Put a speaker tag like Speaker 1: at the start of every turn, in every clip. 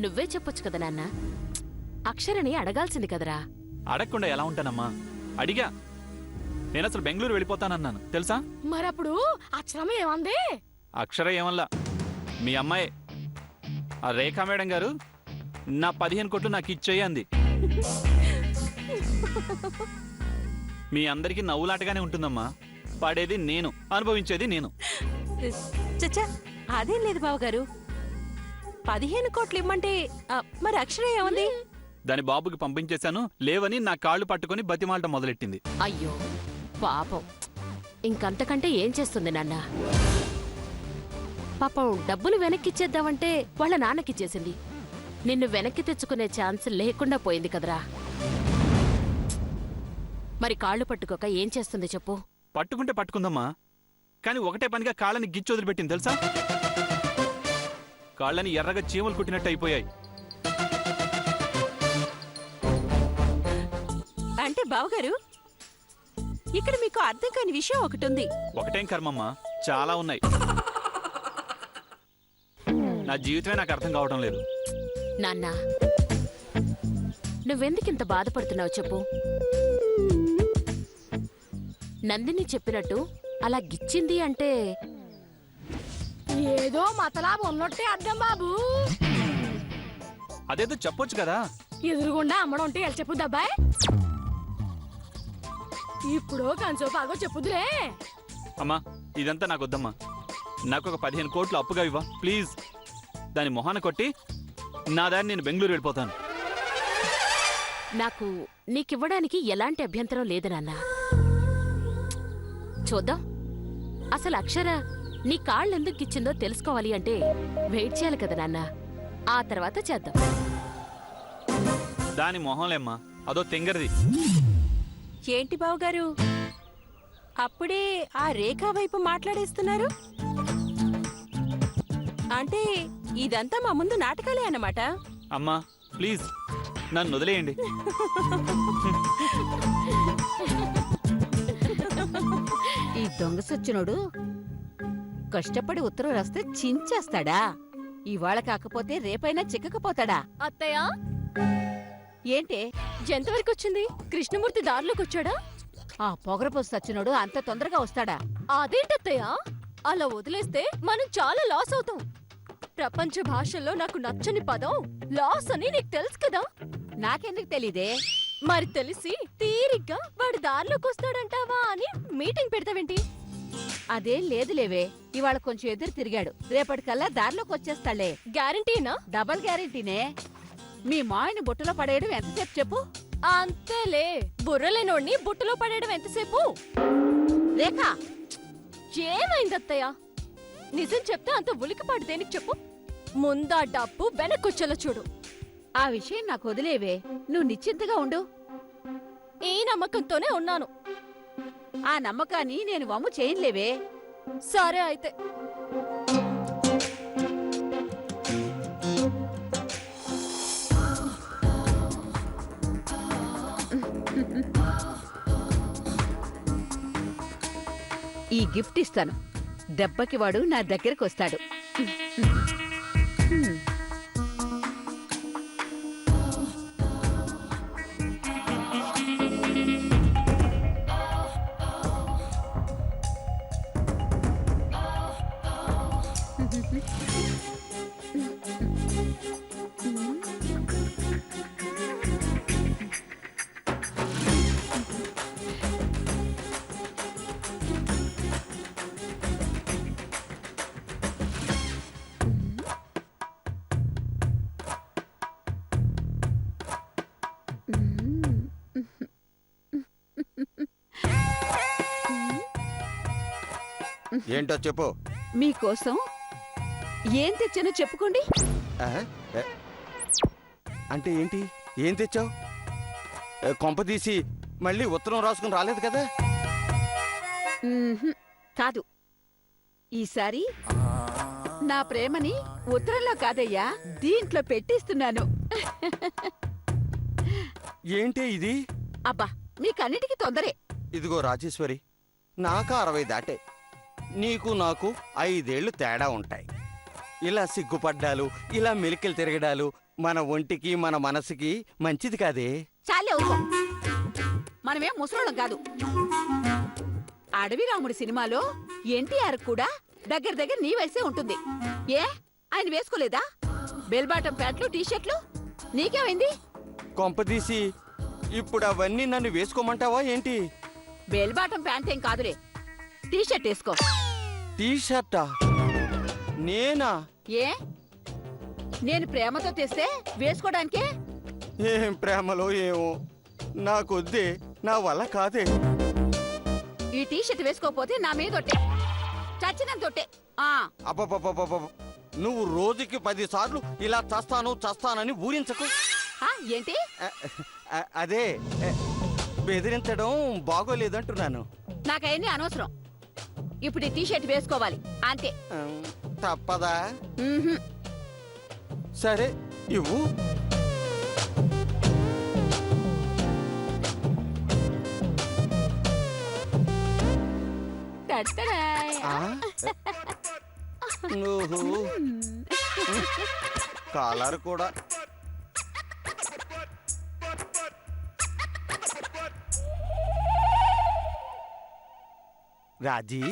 Speaker 1: నువ్వే చెప్పొచ్చు కదా నాన్న. అక్షరని అడగాల్సింది కదరా.
Speaker 2: అడగకుండా ఎలా ఉంటానమ్మా? అడిగా. నేను అసలు బెంగళూరు వెళ్ళిపోతానన్నాను తెలుసా?
Speaker 3: మరప్పుడు అక్షరం ఏమంది?
Speaker 2: అక్షర ఏమల్లా, మీ అమ్మాయి ఆ రేఖా మేడం గారు నా 15 కోట్లు నాకు ఇచ్చేయి అంది. మీ అందరికీ నవ్వులాటగానే ఉంటుందమ్మా. పడేది నేను, అనుభవించేది నేను.
Speaker 4: చచ్చా, అదేం లేదు బావగారు. 15 కోట్లు ఇమ్మంటే మరి అక్షర ఏమంది?
Speaker 2: దాని బాబుకి పంపించేశాను, లేవని నా కాళ్ళు పట్టుకుని బతిమాలటం మొదలెట్టింది.
Speaker 1: అయ్యో పాపం, ఇంకంతకంటే ఏం చేస్తుంది నాన్న? పాపం డబ్బులు వెనక్కిచ్చేద్దామంటే వాళ్ళ నాన్నకిచ్చేసింది. నిన్ను వెనక్కి తెచ్చుకునే ఛాన్స్ లేకుండా పోయింది కదరా. మరి కాళ్ళు పట్టుకోక ఏం చేస్తుంది చెప్పు?
Speaker 2: పట్టుకుంటే పట్టుకుందమ్మా, కానీ ఒకటే పనిగా కాళ్ళని గిచ్చి వదిలిపెట్టింది తెలుసా? కాళ్ళని ఎర్రగా చీమలు కుట్టినట్టు అయిపోయాయి.
Speaker 4: అంటే బావగారు, ఇక్కడ మీకు అర్థం కాని విషయం ఒకటి ఉంది.
Speaker 2: ఒకటేం కర్మమ్మా, చాలా ఉన్నాయి. నా జీవితమే నాకు అర్థం కావడం లేదు.
Speaker 1: నాన్న, నువ్వెందుకింత బాధపడుతున్నావు చెప్పు? నందిని చెప్పినట్టు అలా గిచ్చింది అంటే
Speaker 3: ఏదో మతలాభం ఉన్నట్టే అర్థం బాబు.
Speaker 2: అదేదో చెప్పొచ్చు కదా.
Speaker 3: ఎదురుగుండా అమ్మడం ఉంటే ఎలా చెప్పుద్ది అబ్బాయి? ఇప్పుడు కంచో బాగో చెప్పుద్దులే.
Speaker 2: అమ్మా, ఇదంతా నాకు వద్దమ్మా. నాకు ఒక 15 కోట్లు అప్పుగా ఇవ్వ ప్లీజ్. దాని మొహాన కొట్టి నా దాన్ని నేను బెంగళూరు వెళ్ళిపోతాను.
Speaker 1: నాకు నీకివ్వడానికి ఎలాంటి అభ్యంతరం లేదు నాన్న. చూద్దాం, అసలు అక్షర నీ కాళ్ళెందుకు గిచ్చిందో తెలుసుకోవాలి అంటే వెయిట్ చేయాలి కదా నాన్న. ఆ తర్వాత చేద్దాం.
Speaker 2: దాని మొహంలేమ్మా, అదో తెంగరిది.
Speaker 4: ఏంటి బావగారు, అప్పుడే ఆ రేఖా వైపు మాట్లాడేస్తున్నారు? అంటే ఇదంతా మా ముందు నాటకాలే అన్నమాట.
Speaker 2: అమ్మా ప్లీజ్, నన్ను వదిలేయండి.
Speaker 5: ఈ దొంగ సచ్చినోడు కష్టపడి ఉత్తరం రాస్తే చించేస్తాడా? ఇవాళ కాకపోతే రేపైనా చిక్కకపోతాడా?
Speaker 3: అత్తయ్య,
Speaker 5: ఏంటే
Speaker 3: ఎంతవరకు వచ్చింది? కృష్ణమూర్తి దారిలోకి వచ్చాడా?
Speaker 5: ఆ పొగరపోసు సచ్చినోడు అంత తొందరగా వస్తాడా?
Speaker 3: అదేంటత్తయ్య, అలా వదిలేస్తే మనం చాలా లాస్ అవుతాం. ప్రపంచ భాషల్లో నాకు నచ్చని పదం లాస్ అని నీకు తెలుసు కదా.
Speaker 5: నాకెందుకు తెలీదే?
Speaker 3: మరి తెలిసి తీరిగ్గా వాడి దారిలోకి వస్తాడంటావా అని మీటింగ్ పెడతావేంటి?
Speaker 5: అదేం లేదులేవే, ఇవాళ కొంచెం ఎదురు తిరిగాడు, రేపటికల్లా దారిలోకి వచ్చేస్తాడే.
Speaker 3: గ్యారంటీనా?
Speaker 5: డబల్ గ్యారెంటీనే. మీ మాయని బుట్టలో పడేయడం ఎంతసేపు చెప్పు?
Speaker 3: అంతేలే, బుర్రలేనోడ్ని బుట్టలో పడేయడం ఎంతసేపు?
Speaker 5: రేఖా,
Speaker 3: ఏమైందత్తయ్య? నిజం చెప్తే అంత ఉలికిపాటు దేనికి చెప్పు? ముందా డబ్బు వెనక్కొచ్చేలా చూడు.
Speaker 5: ఆ విషయం నాకు వదిలేవే, నువ్వు నిశ్చింతగా ఉండు.
Speaker 3: ఈ నమ్మకంతోనే ఉన్నాను.
Speaker 5: ఆ నమ్మకాన్ని నేను వమ్ము చేయలేవే.
Speaker 3: సరే అయితే.
Speaker 5: ఈ గిఫ్ట్ ఇస్తాను, దెబ్బకి వాడు నా దగ్గరకు వస్తాడు.
Speaker 6: ఏంటో చెప్పు.
Speaker 5: మీకోసం ఏం తెచ్చానో చెప్పుకోండి.
Speaker 6: అంటే ఏంటి? ఏం తెచ్చావు? కొంపదీసి మళ్ళీ ఉత్తరం రాసుకుని రాలేదు కదా?
Speaker 5: కాదు, ఈసారి నా ప్రేమని ఉత్తరంలో కాదయ్యా, దీంట్లో పెట్టిస్తున్నాను.
Speaker 6: ఏంటి ఇది?
Speaker 5: అబ్బా, మీకన్నిటికీ తొందరే.
Speaker 6: ఇదిగో రాజేశ్వరి, నాకు 60 దాటే, నీకు నాకు 5 ఏళ్లు తేడా ఉంటాయి. ఇలా సిగ్గుపడ్డాలు, ఇలా మెలికలు తిరగడాలు మన ఒంటికి మన మనసుకి మంచిది కాదే.
Speaker 4: చాలే ఊరుకో. మనమేం ముసలోళ్ళం కాదు. అడవి రాముడి సినిమాలో ఎన్టీఆర్ కూడా దగ్గర దగ్గర నీ వయసే ఉంటుంది. ఏ ఆయన వేసుకోలేదా బెల్ బాటం ప్యాంట్లు టీషర్ట్లు? నీకేమైంది?
Speaker 6: కొంపదీసి ఇప్పుడు అవన్నీ నన్ను వేసుకోమంటావా ఏంటి?
Speaker 4: బెల్ బాటం ప్యాంట్ ఏం కాదులే, టీషర్ట్ వేసుకో.
Speaker 6: టీ షర్టా? నేనా?
Speaker 4: ఏ నేను ప్రేమతో తెస్తే వేసుకోడానికే?
Speaker 6: ఏం ప్రేమలో ఏమో నాకొద్దే, నా వల్ల కాదే.
Speaker 4: ఈ టీషర్ట్ వేసుకోకపోతే నా మీద ఒట్టే, చచ్చినంత ఒట్టే.
Speaker 6: అబ్బబ్బబ్బబ్బబ్బ, నువ్వు రోజుకి 10 సార్లు ఇలా చస్తానని ఊరించకు.
Speaker 4: ఏంటి?
Speaker 6: అదే బెదిరించడం బాగోలేదంటున్నాను.
Speaker 4: నాకయన్నీ అనవసరం. ఇప్పుడు ఈ టీషర్ట్ వేసుకోవాలి అంతే.
Speaker 6: తప్పదా?
Speaker 4: మ్మ్హ్మ్.
Speaker 6: సరే ఇవ్వు.
Speaker 4: టట్టడాయ్.
Speaker 6: ఆ? ఓహో. కాలర్ కూడా. రాజీ,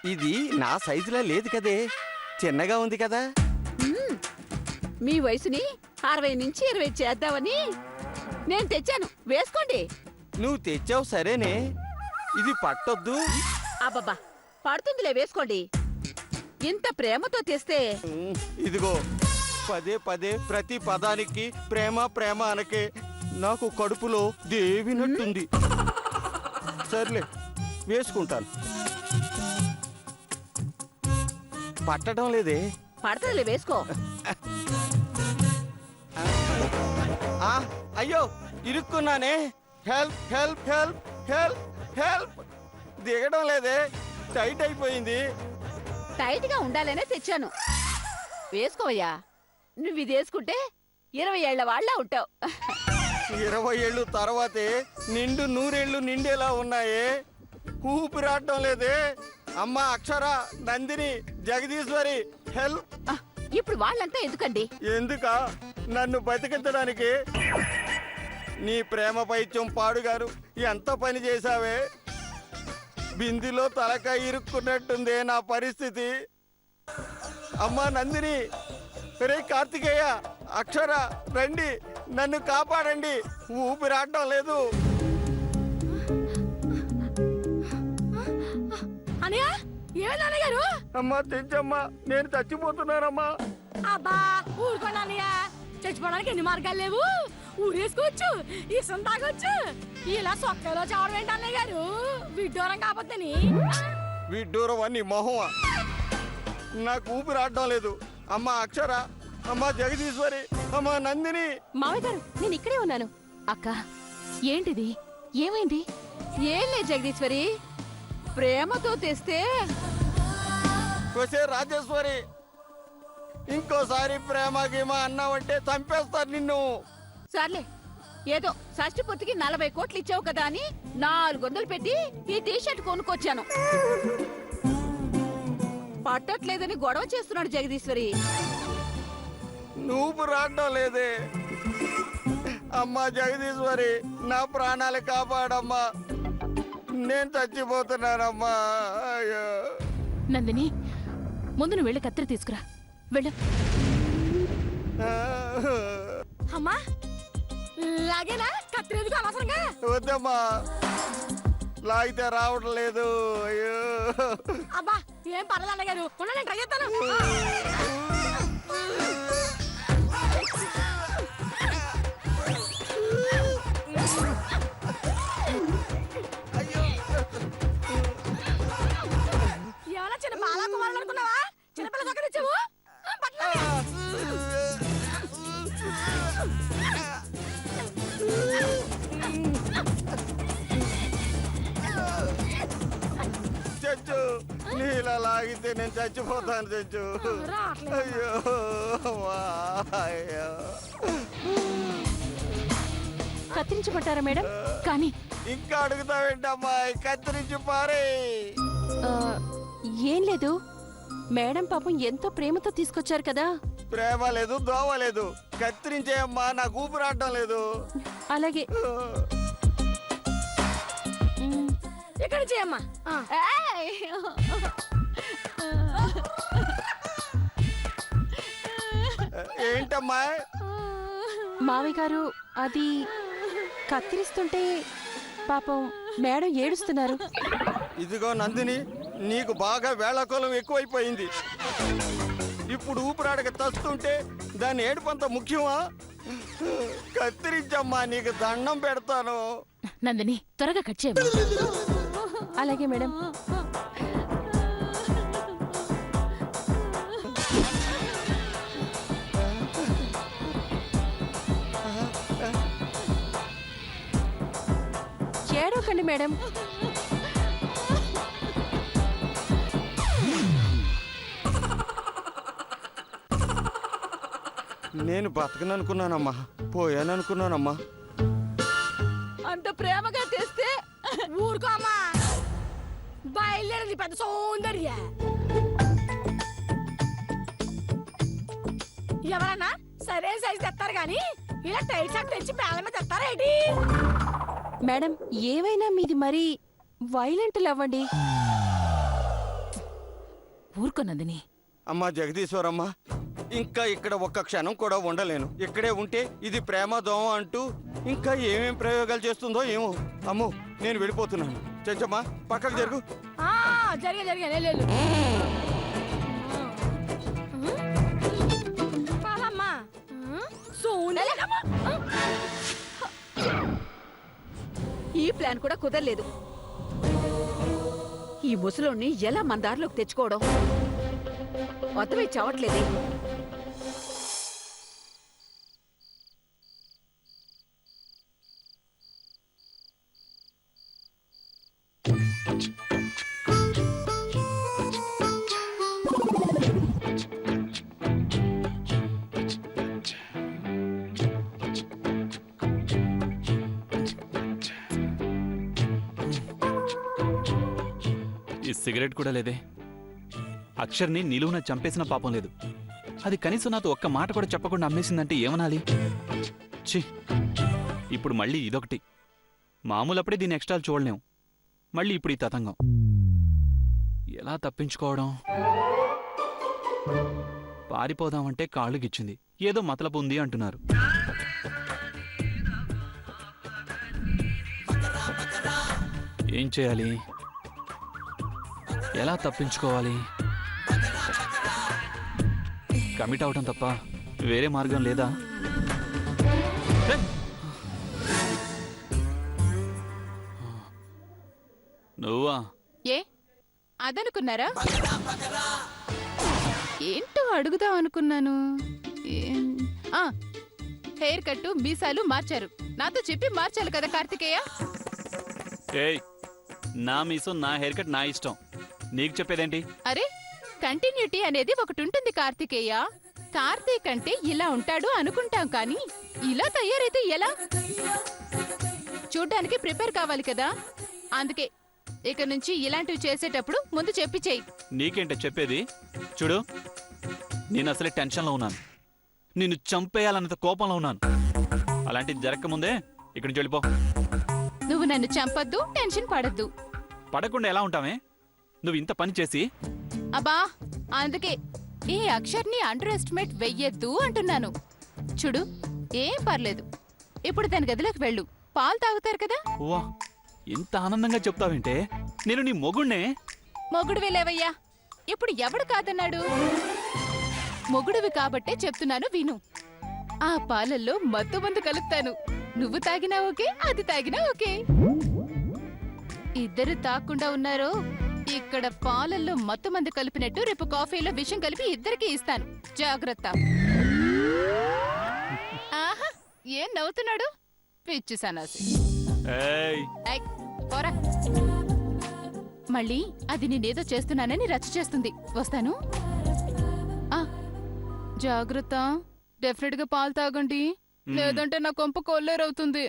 Speaker 6: ఇది నా సైజులా లేదు కదే, చిన్నగా ఉంది కదా.
Speaker 4: మీ వయసుని 60 నుంచి 20 చేద్దామని నేను తెచ్చాను, వేసుకోండి.
Speaker 6: నువ్వు తెచ్చావు సరేనే, ఇది పట్టొద్దు.
Speaker 4: అబ్బబ్బా, పడుతుందిలే, వేసుకోండి. ఇంత ప్రేమతో తెస్తే
Speaker 6: ఇదిగో, పదే పదే ప్రతి పదానికి ప్రేమ ప్రేమ అనకే నాకు కడుపులో దేవినట్టుంది. సర్లే, వేసుకుంటాను. పట్టడం లేదే.
Speaker 4: పడుతుందిలే, వేసుకో.
Speaker 6: ఆ, అయ్యో ఇరుక్కున్నానే. Help help help help help. దిగడం లేదే, టైట్ అయిపోయింది.
Speaker 4: టైట్ గా ఉండాలనే తెచ్చాను, వేసుకోవయ్యా. నువ్వు ఇది వేసుకుంటే 20 ఏళ్ల వాళ్ళ ఉంటావు.
Speaker 6: 20 ఏళ్ళు తర్వాతే నిండు 100 ఏళ్ళు నిండేలా ఉన్నాయే. ఊపిరాడటం లేదే. అమ్మ అక్షర, నందిని, జగదీశ్వరి, హెల్ప్.
Speaker 4: ఇప్పుడు వాళ్ళంతా ఎందుకండి?
Speaker 6: ఎందుకా? నన్ను బతికించడానికి. నీ ప్రేమ పైత్యం పాడుగారు ఎంత పని చేశావే. బిందిలో తలకాయ ఇరుక్కున్నట్టుందే నా పరిస్థితి. అమ్మా నందిని, రే కార్తికేయ, అక్షర, రండి, నన్ను కాపాడండి. ఊపిరాడటం లేదు.
Speaker 3: అనయ్య, ఏమైంది అన్నయ్యగారు?
Speaker 6: అమ్మా తెచ్చమ్మా, నేను చచ్చిపోతున్నానమ్మా.
Speaker 3: అబ్బా ఊరుకోండి అన్నయ్య, చచ్చిపోవడానికి ఎన్ని మార్గాలు లేవు. ఊరేసుకోవచ్చు, ఇసం తాగొచ్చు, ఇలా సొక్కలో చావడం ఏంటి అన్నయ్య గారు? విడ్డూరం కాకపోతేని.
Speaker 6: విడ్డూరం అని మొహమా? నాకు ఊపిరాడటం లేదు. అమ్మా అక్షర, అమ్మా జగదీశ్వరి, అమ్మా నందిని.
Speaker 1: మామయ్య గారు, నేను ఇక్కడే ఉన్నాను. అక్క, ఏంటిది? ఏమైంది?
Speaker 4: ఏం లేదు జగదీశ్వరి, ప్రేమతో తెస్తే.
Speaker 6: కొసే రాజేశ్వరి, ఇంకోసారి ప్రేమ గీమ అన్నావంటే చంపేస్తారు నిన్ను.
Speaker 4: సర్లే, ఏదో షష్టి పూర్తికి 40 కోట్లు ఇచ్చావు కదా అని 400 పెట్టి ఈ టీషర్ట్ కొనుక్కొచ్చాను. పట్టట్లేదని గొడవ చేస్తున్నాడు జగదీశ్వరి.
Speaker 6: నువ్వు రావడం లేదే. అమ్మా జగదీశ్వరి, నా ప్రాణాలు కాపాడమ్మా, నేను చచ్చిపోతున్నానమ్మా. అయ్యో.
Speaker 1: నందిని, ముందు నువ్వు వెళ్ళి కత్తిరి తీసుకురా, వెళ్ళు.
Speaker 3: అమ్మా లాగేనా? కత్తిరేందుకు అనవసరంగా?
Speaker 6: వద్దమ్మా, లాగితే రావడం లేదు. అయ్యో.
Speaker 3: అబ్బా ఏం పర్లేదు అన్నయ్య గారు, నేను ట్రై చేస్తాను. ఏమన్నా చిన్న బాలా కుమారులు అనుకున్నావా? చిన్నపిల్ల చొక్క తెచ్చావు.
Speaker 6: చెచ్చు, నీలా లాగితే నేను చచ్చిపోతాను చెచ్చు. అయ్యో అమ్మా, అయ్యో.
Speaker 1: కత్తిరించమంటారా మేడం? కానీ
Speaker 6: ఇంకా అడుగుతావేంటమ్మా? కత్తిరించి పారే.
Speaker 1: ఏం లేదు మేడం, పాపం ఎంతో ప్రేమతో తీసుకొచ్చారు కదా.
Speaker 6: ప్రేమ లేదు దోవ లేదు. కత్తిరించేయమ్మా, నాకు ఊపిరాడటం లేదు.
Speaker 1: అలాగే
Speaker 3: ఇక్కడ చేయమ్మా.
Speaker 6: ఏంటమ్మా?
Speaker 1: మావి గారు అది కత్తిరిస్తుంటే పాపం మేడం ఏడుస్తున్నారు.
Speaker 6: ఇదిగో నందిని, నీకు బాగా వేళాకోళం ఎక్కువైపోయింది. ఇప్పుడు ఊపిరాడక తస్తుంటే దాని ఏడుపంత ముఖ్యమా? కత్తిరించమ్మా, నీకు దండం పెడతాను.
Speaker 1: నందిని త్వరగా కట్ చేయమ్మా. అలాగే మేడం. ఏడవకండి మేడం.
Speaker 6: నేను బతకననుకున్నానమ్మా, పోయాననుకున్నానమ్మా.
Speaker 4: అంత ప్రేమగా తెస్తే
Speaker 3: ఊరుకో అమ్మా, బయలుదేరింది పెద్ద సౌందర్య. ఎవరన్నా సరే సైజు తెస్తారు గాని ఇలా టైట్ షర్ట్ తెచ్చి పేల మీద తెస్తారేంటి?
Speaker 1: మేడం ఏవైనా మీది మరీ వైలెంట్ అవ్వండి. ఊరుకో నందిని.
Speaker 6: అమ్మా జగదీశ్వరమ్మ, ఇంకా ఇక్కడ ఒక్క క్షణం కూడా ఉండలేను. ఇక్కడే ఉంటే ఇది ప్రేమ దోమ అంటూ ఇంకా ఏమేం ప్రయోగాలు చేస్తుందో ఏమో. అమ్మో, నేను వెళ్ళిపోతున్నాను. చెంచమ్మా, పక్కకు జరుగు.
Speaker 3: జరిగే పాలమ్మా.
Speaker 4: ఈ ప్లాన్ కూడా కుదరలేదు. ఈ ముసలోని ఎలా మన దారిలోకి తెచ్చుకోవడం అర్థమై చావట్లేదే.
Speaker 2: ఈ సిగరెట్ కూడా లేదే. అక్షర్ని నిలువున చంపేసిన పాపం లేదు. అది కనీసం నాతో ఒక్క మాట కూడా చెప్పకుండా అమ్మేసిందంటే ఏమనాలి? ఛీ, ఇప్పుడు మళ్ళీ ఇదొకటి. మామూలప్పుడే దీని ఎక్స్ట్రాలు చూడలేం, మళ్ళీ ఇప్పుడు ఈ తతంగం. ఎలా తప్పించుకోవడం? పారిపోదామంటే కాళ్ళు గిచ్చింది. ఏదో మతలపు ఉంది అంటున్నారు. ఏం చేయాలి? ఎలా తప్పించుకోవాలి? కమిట్ అవటం తప్ప వేరే మార్గం లేదా? నువ్వా?
Speaker 7: ఏ అదనుకున్నారా? ఏంటో అడుగుదాం అనుకున్నాను. హెయిర్ కట్టు మీసాలు మార్చారు. నాతో చెప్పి మార్చాలి కదా కార్తికేయ.
Speaker 2: ఏయ్, నా మీసం నా హెయిర్ కట్ నా ఇష్టం, నీకు చెప్పేదేంటి?
Speaker 7: అరే, కంటిన్యూటీ అనేది ఒకటి ఉంటుంది కార్తికేయ. కార్తీక్ అంటే ఇలా ఉంటాడు అనుకుంటాం, కానీ ఇలా తయారైతే ఎలా? చూడ్డానికి ప్రిపేర్ కావాలి కదా. అందుకే ఇక నుంచి ఇలాంటివి చేసేటప్పుడు ముందు చెప్పి చెయ్యి.
Speaker 2: నీకేంటే చెప్పేది? చూడు, నేను అసలే టెన్షన్లో ఉన్నాను. నిన్ను చంపేయాలన్నంత కోపంలో ఉన్నాను. అలాంటిది జరగకముందే ఇక్కడి నుంచి వెళ్ళిపో.
Speaker 7: నువ్వు నన్ను చంపొద్దు, టెన్షన్ పడద్దు.
Speaker 2: పడకుండా ఎలా ఉంటామే? నువ్వు ఇంత పని చేసి.
Speaker 7: అబ్బా, అందుకే ఈ అక్షర్ని అండర్ ఎస్టిమేట్ వెయ్యొద్దు అంటున్నాను. చూడు, ఏం పర్లేదు. ఇప్పుడు తన గదిలోకి వెళ్ళు, పాలు తాగుతారు కదా.
Speaker 2: వా, ఎంత ఆనందంగా చెప్తావేంటే? నేను నీ మొగుణ్ణే.
Speaker 7: మొగుడువి లేవయ్యా, ఇప్పుడు ఎవడు కాదన్నాడు? మొగుడువి కాబట్టే చెప్తున్నాను, విను. ఆ పాలల్లో మత్తు మందు కలుపుతాను. నువ్వు తాగినా ఓకే, అది తాగినా ఓకే. ఇద్దరు తాకుండా ఉన్నారో, ఇక్కడ పాలల్లో మత్తు మందు కలిపినట్టు రేపు కాఫీలో విషం కలిపి ఇద్దరికి ఇస్తాను. జాగ్రత్త. ఆహా, ఏం నవ్వుతున్నాడు? పిచ్చి సన్నాసి.
Speaker 2: ఏయ్,
Speaker 7: ఐ, పోరా. మళ్ళీ అది నేనేదో చేస్తున్నానని రచ్చ చేస్తుంది. వస్తాను. జాగ్రత్త, డెఫినెట్ గా పాలు తాగండి, లేదంటే నా కొంప కొల్లేరవుతుంది.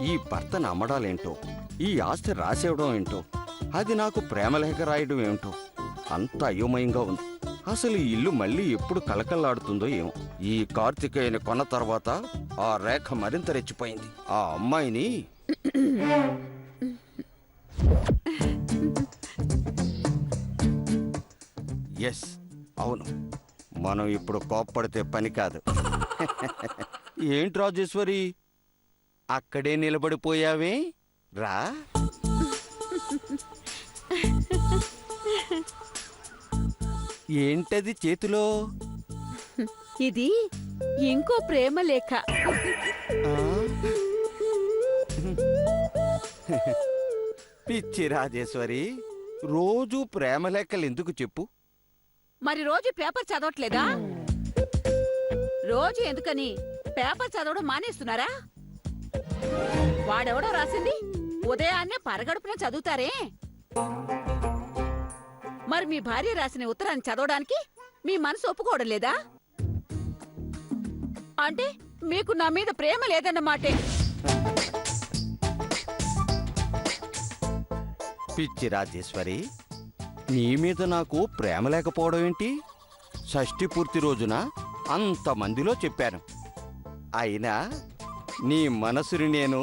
Speaker 6: ఈ భర్తను అమ్మడాలేంటో ఈ ఆస్తి రాసేవడం ఏంటో అది నాకు ప్రేమలేఖ రాయడం ఏమిటో అంత అయోమయంగా ఉంది. అసలు ఈ ఇల్లు మళ్ళీ ఎప్పుడు కలకల్లాడుతుందో ఏమో. ఈ కార్తికేయని కొన్న తర్వాత ఆ రేఖ మరింత రెచ్చిపోయింది. ఆ అమ్మాయిని ఎస్, అవును, మనం ఇప్పుడు కోప్పడితే పని కాదు. ఏంటి రాజేశ్వరి, అక్కడే నిలబడిపోయావే? రా. ఏంటది చేతిలో?
Speaker 4: ఇది ఇంకో ప్రేమ లేఖ.
Speaker 6: ఆ? పిచ్చి రాజేశ్వరి, రోజు ప్రేమ లెక్కలు ఎందుకు చెప్పు?
Speaker 4: మరి రోజు పేపర్ చదవట్లేదా? రోజు ఎందుకని పేపర్ చదవడం మానేస్తున్నారా? వాడెవడో రాసింది ఉదయాన్నే పరగడుపున చదువుతారే. మరి మీ భార్య రాసిన ఉత్తరాన్ని చదవడానికి మీ మనసు ఒప్పుకోవడం లేదా? అంటే మీకు నా మీద ప్రేమ లేదన్నమాటే.
Speaker 6: పిచ్చి రాజేశ్వరి, నీ మీద నాకు ప్రేమ లేకపోవడం ఏంటి? షష్ఠి పూర్తి రోజున అంతమందిలో చెప్పాను. అయినా నీ మనసుని నేను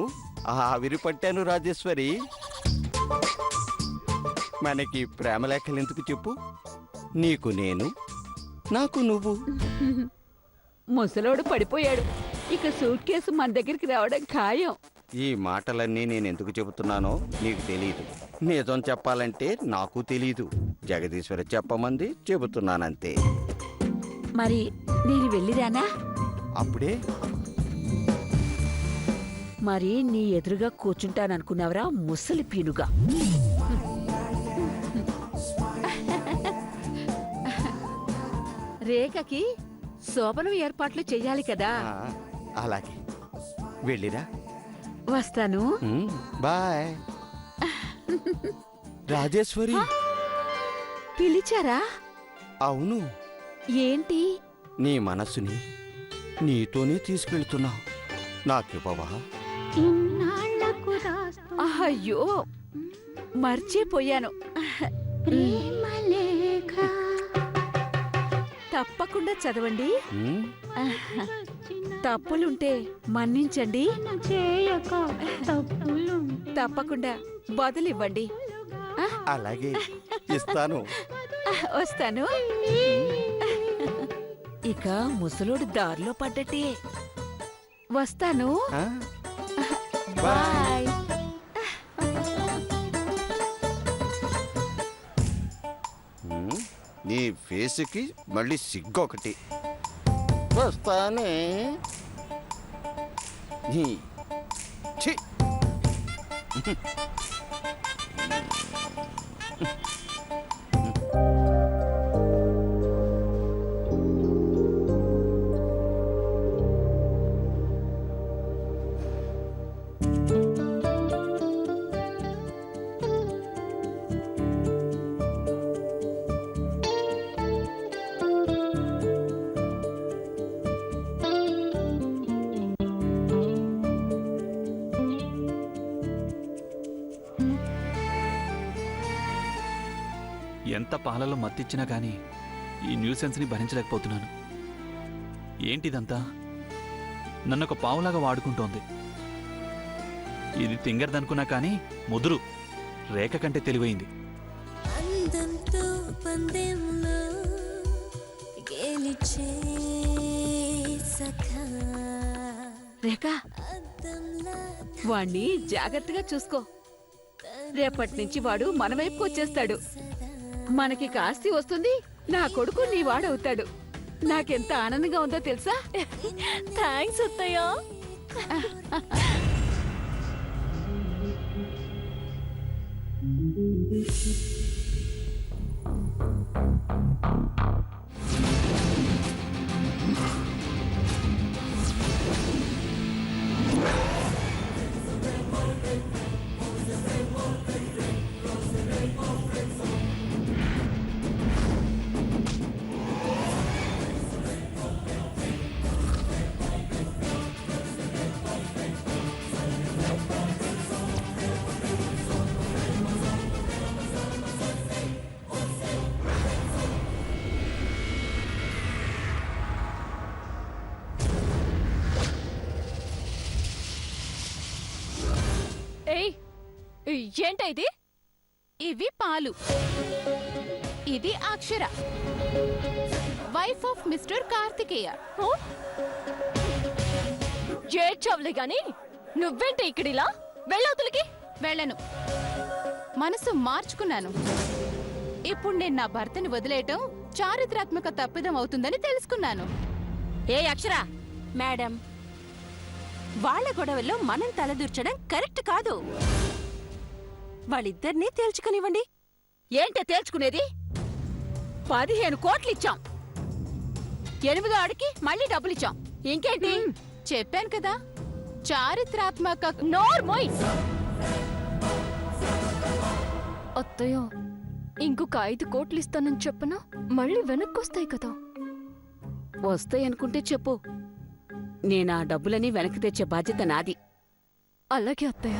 Speaker 6: ఆవిరిపట్టాను రాజేశ్వరి. మనకి ప్రేమ లేఖలు ఎందుకు చెప్పు? నీకు నేను, నాకు నువ్వు.
Speaker 4: ముసలోడు పడిపోయాడు. ఇక సూట్ కేసు మన దగ్గరికి రావడం ఖాయం.
Speaker 6: ఈ మాటలన్నీ నేను ఎందుకు చెబుతున్నానో నీకు తెలియదు. నిజం చెప్పాలంటే నాకు తెలీదు. జగదీశ్వరి చెప్పమంది, చెబుతున్నానంతే.
Speaker 4: మరి నేను వెళ్ళిరానా?
Speaker 6: అప్పుడే
Speaker 4: మరి నీ ఎదురుగా కూర్చుంటాననుకున్నావరా ముసలి పీనుగా? రేఖకి శోభనం ఏర్పాట్లు చెయ్యాలి కదా.
Speaker 6: ఆ, అలాగే వెళ్ళిరా.
Speaker 4: వస్తాను.
Speaker 6: బాయ్. రాజేశ్వరి,
Speaker 4: పిలిచారా?
Speaker 6: అవును,
Speaker 4: ఏంటి?
Speaker 6: నీ మనసుని నీతోనే తీసుకెళ్తున్నా. నాకివ్వవా?
Speaker 4: అయ్యో, మర్చిపోయాను. తప్పకుండా చదవండి.
Speaker 6: ఉమ్,
Speaker 4: తప్పులుంటే మన్నించండి. తప్పకుండా బదులివ్వండి.
Speaker 6: అలాగే ఇస్తాను.
Speaker 4: వస్తాను. ఇక ముసలోడు దారిలో పడ్డట్టే. వస్తాను.
Speaker 6: ఆ? బాయ్.
Speaker 4: బాయ్.
Speaker 6: ఉమ్, నీ ఫేస్కి మళ్ళీ సిగ్గొకటి. వస్తానే. నీ ఛీ.
Speaker 2: ఎంత పాలలో మత్తిచ్చినా కానీ ఈ న్యూసెన్స్ని భరించలేకపోతున్నాను. ఏంటిదంతా? నన్ను ఒక పావులాగా వాడుకుంటోంది. ఇది తింగరదనుకున్నా కానీ ముదురు రేఖ కంటే తెలివైంది.
Speaker 8: అందంతో పందెంలో గెలిచే సఖా
Speaker 4: రేఖ,
Speaker 8: అద్దంలా
Speaker 4: వాణ్ణి జాగ్రత్తగా చూసుకో. రేపటి నుంచి వాడు మన వైపుకు వచ్చేస్తాడు. మనకి ఆస్తి వస్తుంది. నా కొడుకు నీ వాడవుతాడు. నాకెంత ఆనందంగా ఉందో తెలుసా?
Speaker 3: థ్యాంక్స్ అత్తయ్య.
Speaker 1: ఏంటా ఇది?
Speaker 7: ఇవి పాలు. ఇది అక్షర, వైఫ్ ఆఫ్ మిస్టర్ కార్తికేయ.
Speaker 1: ఏడ్చావులే గాని నువ్వేంటి ఇక్కడిలా? వెళ్ళవుతులకి.
Speaker 7: వెళ్ళను, మనసు మార్చుకున్నాను. ఇప్పుడు నేను నా భర్తని వదిలేయటం చారిత్రాత్మక తప్పిదం అవుతుందని తెలుసుకున్నాను.
Speaker 1: ఏ అక్షర
Speaker 3: మేడం,
Speaker 1: వాళ్ళ గొడవల్లో మనం తలదూర్చడం కరెక్ట్ కాదు. వాళ్ళిద్దరినీ తేల్చుకునివ్వండి.
Speaker 4: ఏంటే తేల్చుకునేది? 15 కోట్లు ఇచ్చాం, 8వ ఆడికి మళ్ళీ డబ్బులిచ్చాం. ఇంకేంటి?
Speaker 7: చెప్పాను కదా, చారిత్రాత్మక.
Speaker 1: నోర్మోయ్.
Speaker 9: అత్తయ్య, ఇంకొక 5 కోట్లు ఇస్తానని చెప్పనా? మళ్ళీ వెనక్కొస్తాయి కదా.
Speaker 4: వస్తాయనుకుంటే చెప్పు, నేనా డబ్బులని వెనక్కి తెచ్చే బాధ్యత నాది.
Speaker 9: అలాగే అత్తయ్య.